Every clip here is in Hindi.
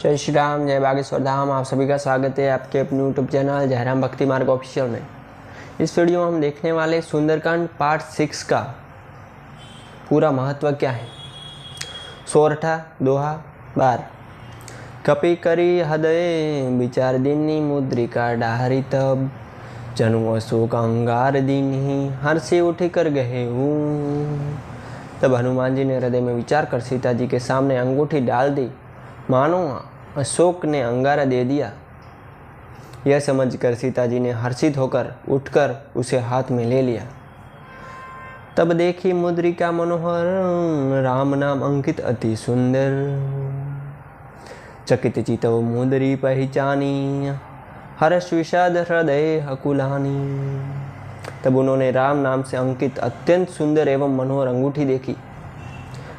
जय श्री राम, जय बागेश्वर धाम। आप सभी का स्वागत है आपके अपने यूट्यूब चैनल जयराम भक्ति मार्ग ऑफिशियल में। इस वीडियो में हम देखने वाले सुंदरकांड पार्ट 6 का पूरा महत्व क्या है। सोरठा दोहा बार कपि करी हृदय विचार दीनी मुद्रिका डाहरी तब जनु अशोक अंगार दीनी हर्षे उठ कर गए हूँ। तब हनुमान जी ने हृदय में विचार कर सीता जी के सामने अंगूठी डाल दी, मानो अशोक ने अंगारा दे दिया। यह समझकर सीता जी ने हर्षित होकर उठकर उसे हाथ में ले लिया। तब देखी मुद्रिका मनोहर राम नाम अंकित अति सुंदर, चकित चितव मुद्री पहचानी हर्ष विषाद हृदय अकुलानी। तब उन्होंने राम नाम से अंकित अत्यंत सुंदर एवं मनोहर अंगूठी देखी।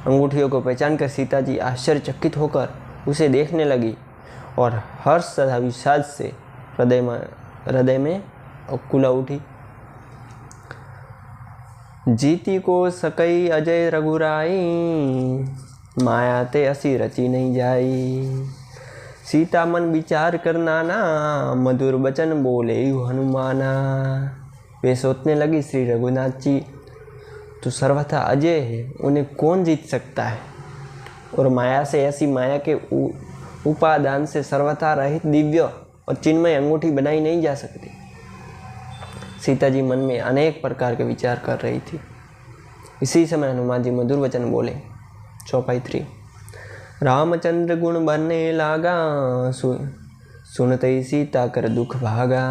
अंगूठियों को पहचान कर सीता जी आश्चर्यचकित होकर उसे देखने लगी और हर्ष तथा विषाद से हृदय में अकुला उठी। जीती को सकई अजय रघुराई माया ते असी रची नहीं जाई। सीता मन विचार करना ना मधुर वचन बोले हनुमाना। वे सोचने लगी, श्री रघुनाथ जी तो सर्वथा अजय है, उन्हें कौन जीत सकता है। और माया से ऐसी माया के उपादान से सर्वथा रहित दिव्य और चिन्मय अंगूठी बनाई नहीं जा सकती। सीता जी मन में अनेक प्रकार के विचार कर रही थी। इसी समय हनुमान जी मधुर वचन बोले। चौपाई 3 रामचंद्र गुण बनने लागा सुनते ही सीता कर दुख भागा।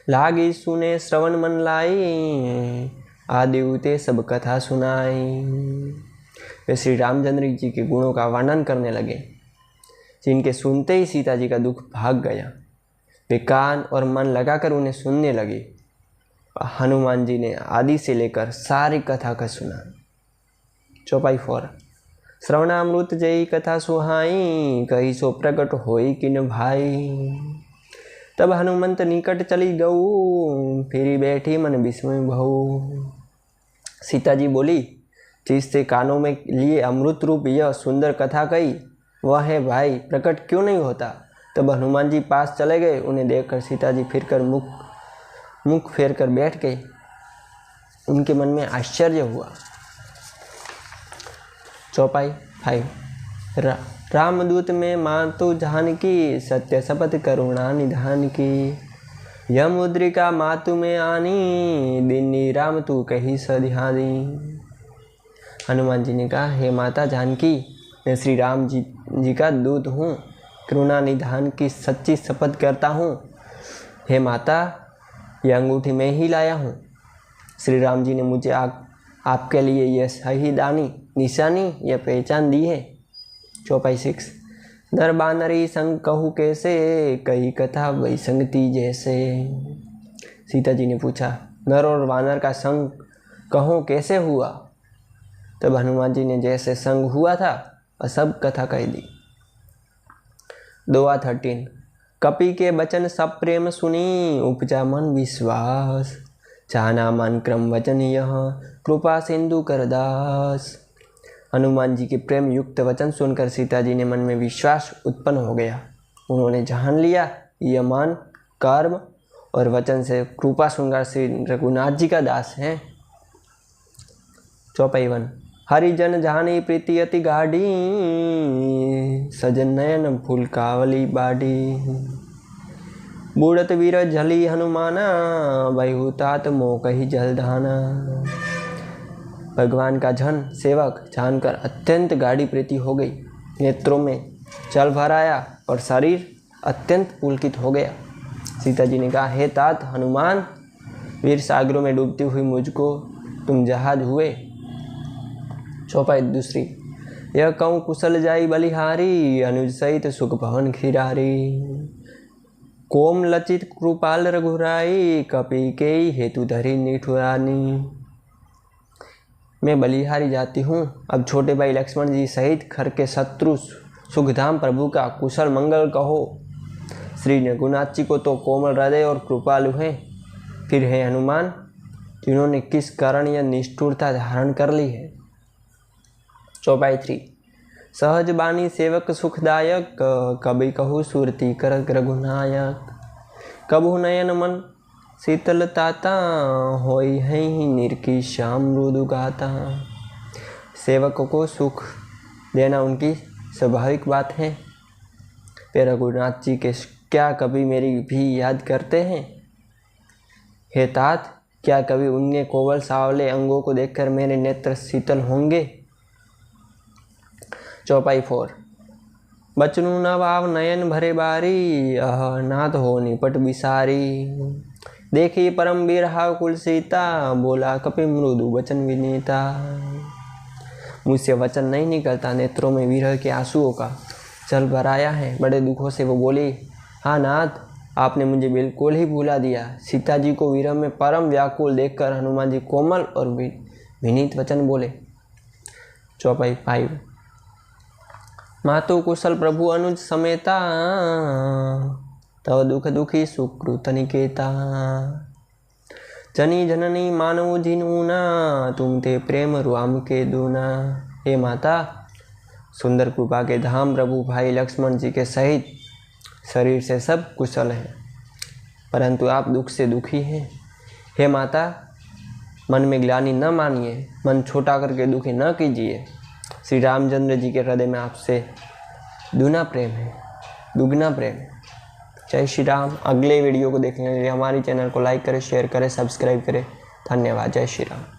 लागी सुने श्रवण मन लाई आदिउते सब कथा सुनाई। वे श्री रामचंद्र जी के गुणों का वर्णन करने लगे, जिनके सुनते ही सीता जी का दुख भाग गया। वे कान और मन लगाकर उन्हें सुनने लगे। हनुमान जी ने आदि से लेकर सारी कथा का सुना। चौपाई 4 श्रवणामृत जयी कथा सुहाई कही सो प्रकट होई किन भाई। तब हनुमंत निकट चली गऊ फिरी बैठी मन विस्मय भऊ। सीता जी बोली, जिससे कानों में लिए अमृत रूप यह सुंदर कथा कही वह है भाई, प्रकट क्यों नहीं होता। तब हनुमान जी पास चले गए। उन्हें देखकर सीता जी फिरकर मुख फेर कर बैठ गई। उनके मन में आश्चर्य हुआ। चौपाई 5 रामदूत में मातु जानकी सत्य शपथ करुणा निधान की। यह मुद्रिका मातु में आनी दीनी राम तू कही सध्यानी। हनुमान जी ने कहा, हे माता जानकी, मैं श्री राम जी का दूत हूँ, करुणा निधान की सच्ची शपथ करता हूँ। हे माता, यह अंगूठी मैं ही लाया हूँ। श्री राम जी ने मुझे आपके लिए यह सही निशानी यह पहचान दी है। चौपाई 6 नर बानरी संग कहूँ कैसे कही कथा वही संगति जैसे। सीता जी ने पूछा, नर और वानर का संग कहूँ कैसे हुआ। तब हनुमान जी ने जैसे संग हुआ था वह सब कथा कह दी। दोहा 13 कपि के वचन सब प्रेम सुनी उपजा मन विश्वास। जाना मन क्रम वचन यह कृपा सिंधु कर दास। हनुमान जी के प्रेम युक्त वचन सुनकर सीता जी ने मन में विश्वास उत्पन्न हो गया। उन्होंने जान लिया यह मन कर्म और वचन से कृपा सुनकर श्री रघुनाथ जी का दास है। चौपाई 1 हरिजन जानी प्रीति अति गाढ़ी सजन नयन फूल कावली बाड़ी। बूढ़त वीर झली हनुमाना बहुतात मोकही जलधाना। भगवान का जन सेवक जानकर अत्यंत गाढ़ी प्रीति हो गई। नेत्रों में जल भर आया और शरीर अत्यंत पुलकित हो गया। सीता जी ने कहा, हे तात हनुमान, वीर सागरों में डूबती हुई मुझको तुम जहाज हुए। चौपाई 2 यह कहूँ कुशल जाई बलिहारी अनुज सहित सुख भवन खिरारी। कोम लचित कृपाल रघुराई कपि के हेतु धरी निठुरानी। मैं बलिहारी जाती हूँ। अब छोटे भाई लक्ष्मण जी सहित खर के शत्रु सुखधाम प्रभु का कुशल मंगल कहो। श्री रघुनाथ जी को तो कोमल हृदय और कृपालु हैं, फिर है हनुमान जिन्होंने किस कारण यह निष्ठुरता धारण कर ली है। चौपाई 3 सहज बानी सेवक सुखदायक, कभी कहू सुरती करक रघुनायक। कबहु नयन मन शीतलताता, होई है निरकी श्याम मृदु गाता। सेवकों को सुख देना उनकी स्वाभाविक बात है। वे रघुनाथ जी के क्या कभी मेरी भी याद करते हैं? हे तात, क्या कभी उनके कोमल सावले अंगों को देखकर मेरे नेत्र शीतल होंगे? चौपाई 4। बचनु न भाव नयन भरे बारी, नाथ हो निपट बिसारी। देखी परम बिरहा कुल सीता, बोला कपि मृदु वचन विनीता। मुझसे वचन नहीं निकलता, नेत्रों में विरह के आंसुओं का जल भराया है। बड़े दुखों से वो बोली, हाँ नाथ, आपने मुझे बिल्कुल ही भुला दिया। सीता जी को विरह में परम व्याकुल देखकर हनुमान जी कोमल और विनीत वचन बोले। चौपाई 5। मातु कुशल प्रभु अनुज समेता, तव दुख दुखी सुकृत निकेता। जनी जननी मानव जिनूना, तुम ते प्रेम रुआम के दूना। हे माता, सुंदर कृपा के धाम प्रभु भाई लक्ष्मण जी के सहित शरीर से सब कुशल हैं, परंतु आप दुख से दुखी हैं। हे माता, मन में ग्लानि न मानिए, मन छोटा करके दुखी न कीजिए। श्री रामचंद्र जी के हृदय में आपसे दुगना प्रेम है, दुगना प्रेम है। जय श्री राम। अगले वीडियो को देखने के लिए हमारे चैनल को लाइक करें, शेयर करें, सब्सक्राइब करें। धन्यवाद। जय श्री राम।